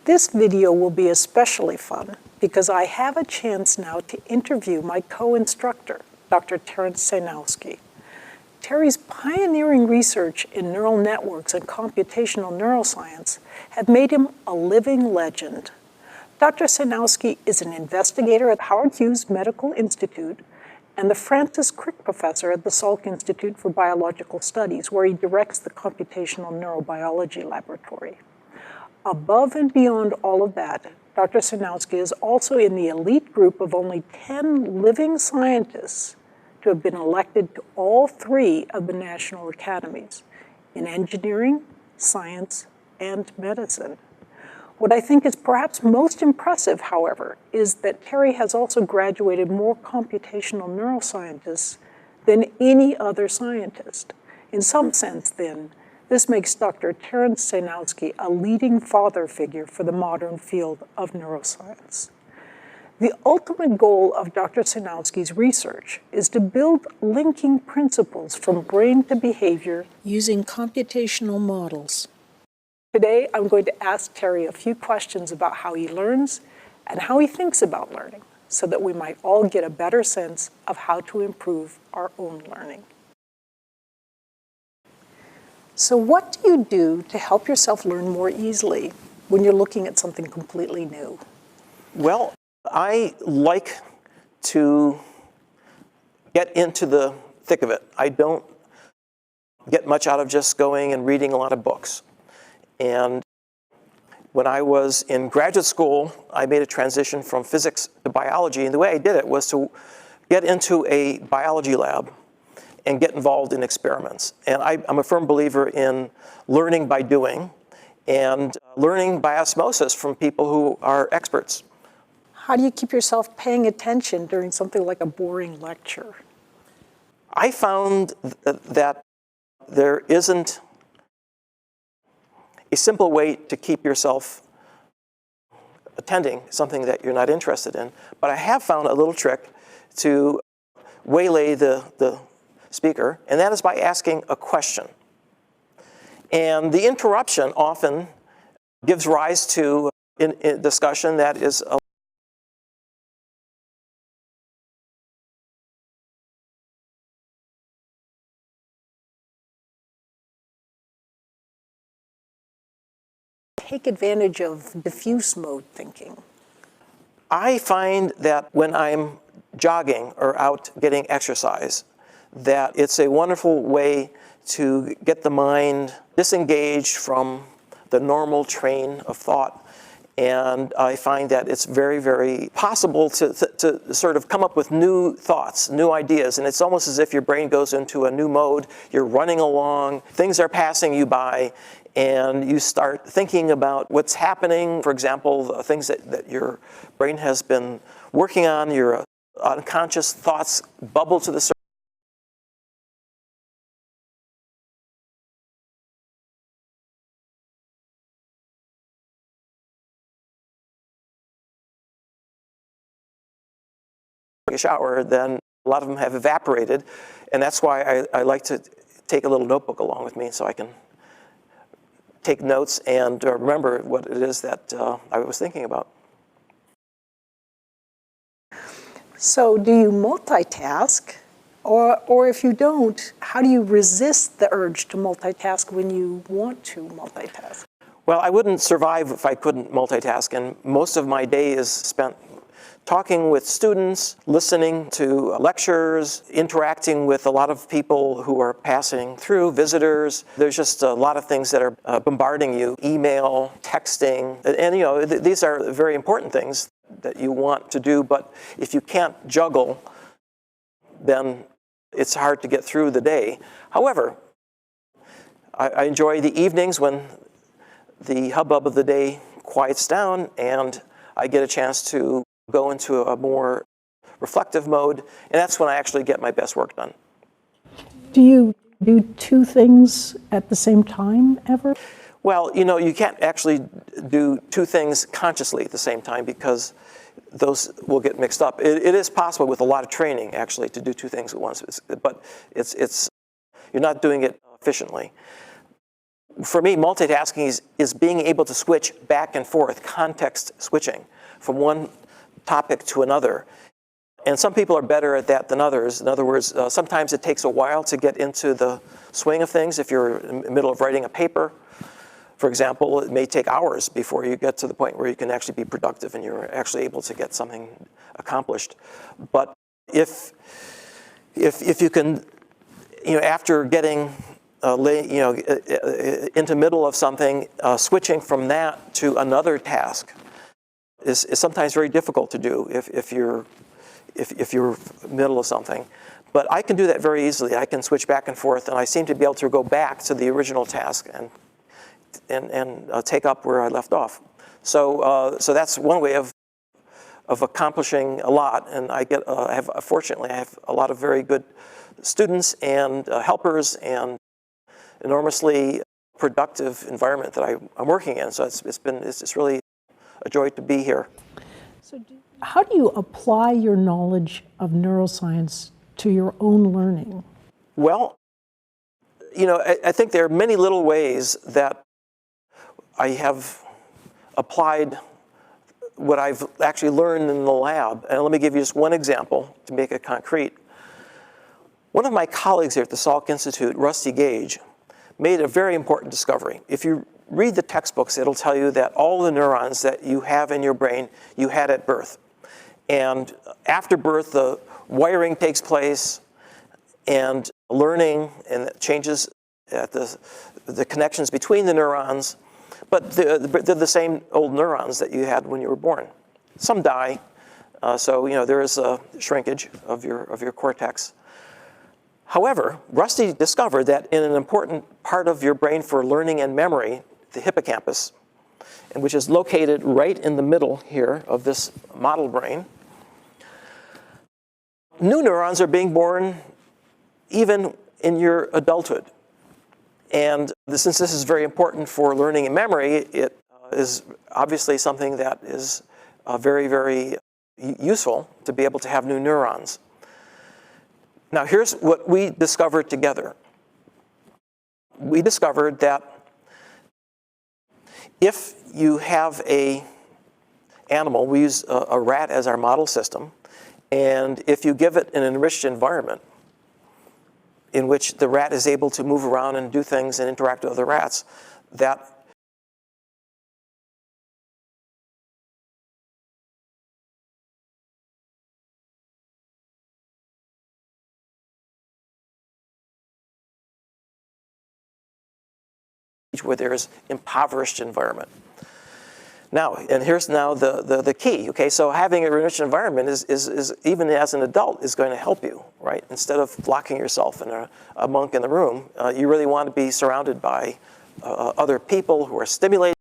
This video will be especially fun because I have a chance now to interview my co-instructor, Dr. Terrence Sejnowski. Terry's pioneering research in neural networks and computational neuroscience have made him a living legend. Dr. Sejnowski is an investigator at Howard Hughes Medical Institute and the Francis Crick Professor at the Salk Institute for Biological Studies, where he directs the Computational Neurobiology Laboratory. Above and beyond all of that, Dr. Sejnowski is also in the elite group of only 10 living scientists to have been elected to all 3 of the national academies in engineering, science, and medicine. What I think is perhaps most impressive, however, is that Terry has also graduated more computational neuroscientists than any other scientist. In some sense, then, this makes Dr. Terrence Sejnowski a leading father figure for the modern field of neuroscience. The ultimate goal of Dr. Sejnowski's research is to build linking principles from brain to behavior using computational models. Today, I'm going to ask Terry a few questions about how he learns and how he thinks about learning, so that we might all get a better sense of how to improve our own learning. So what do you do to help yourself learn more easily when you're looking at something completely new? Well, I like to get into the thick of it. I don't get much out of just going and reading a lot of books. And when I was in graduate school, I made a transition from physics to biology. And the way I did it was to get into a biology lab and get involved in experiments. And I'm a firm believer in learning by doing and learning by osmosis from people who are experts. How do you keep yourself paying attention during something like a boring lecture? I found that there isn't a simple way to keep yourself attending something that you're not interested in, but I have found a little trick to waylay the speaker, and that is by asking a question. And the interruption often gives rise to a discussion that is take advantage of diffuse mode thinking. I find that when I'm jogging or out getting exercise, that it's a wonderful way to get the mind disengaged from the normal train of thought. And I find that it's very, very possible to sort of come up with new thoughts, new ideas. And it's almost as if your brain goes into a new mode. You're running along, things are passing you by, and you start thinking about what's happening. For example, the things that your brain has been working on, your unconscious thoughts bubble to the surface. A shower, then a lot of them have evaporated, and that's why I like to take a little notebook along with me so I can take notes and remember what it is that I was thinking about. So do you multitask? Or if you don't, how do you resist the urge to multitask when you want to multitask? Well, I wouldn't survive if I couldn't multitask, and most of my day is spent talking with students, listening to lectures, interacting with a lot of people who are passing through, visitors. There's just a lot of things that are bombarding you, email, texting, and you know, these are very important things that you want to do, but if you can't juggle, then it's hard to get through the day. However, I enjoy the evenings when the hubbub of the day quiets down and I get a chance to go into a more reflective mode, and that's when I actually get my best work done. Do you do 2 things at the same time ever? Well, you know, you can't actually do 2 things consciously at the same time because those will get mixed up. It is possible with a lot of training, actually, to do 2 things at once, but you're not doing it efficiently. For me, multitasking is being able to switch back and forth, context switching from one topic to another. And some people are better at that than others. In other words, sometimes it takes a while to get into the swing of things. If you're in the middle of writing a paper, for example, it may take hours before you get to the point where you can actually be productive and you're actually able to get something accomplished. But if you can, after getting into middle of something, switching from that to another task is sometimes very difficult to do if you're middle of something. But I can do that very easily. I can switch back and forth, and I seem to be able to go back to the original task and take up where I left off. So that's one way of accomplishing a lot. And fortunately, I have a lot of very good students and helpers and enormously productive environment that I'm working in. So it's really a joy to be here. So how do you apply your knowledge of neuroscience to your own learning? Well, I think there are many little ways that I have applied what I've actually learned in the lab. And let me give you just one example to make it concrete. One of my colleagues here at the Salk Institute, Rusty Gage, made a very important discovery. If you read the textbooks, it'll tell you that all the neurons that you have in your brain, you had at birth. And after birth, the wiring takes place, and learning and changes at the connections between the neurons, but they're the same old neurons that you had when you were born. Some die, so there is a shrinkage of your cortex. However, Rusty discovered that in an important part of your brain for learning and memory, the hippocampus, and which is located right in the middle here of this model brain, new neurons are being born even in your adulthood. And since this is very important for learning and memory, it is obviously something that is very, very useful to be able to have new neurons. Now, here's what we discovered together. We discovered that if you have an animal, we use a rat as our model system, and if you give it an enriched environment in which the rat is able to move around and do things and interact with other rats, that where there's impoverished environment. Now, and here's now the key. Okay, so having a enriched environment is even as an adult is going to help you, right? Instead of locking yourself in a monk in the room, you really want to be surrounded by other people who are stimulating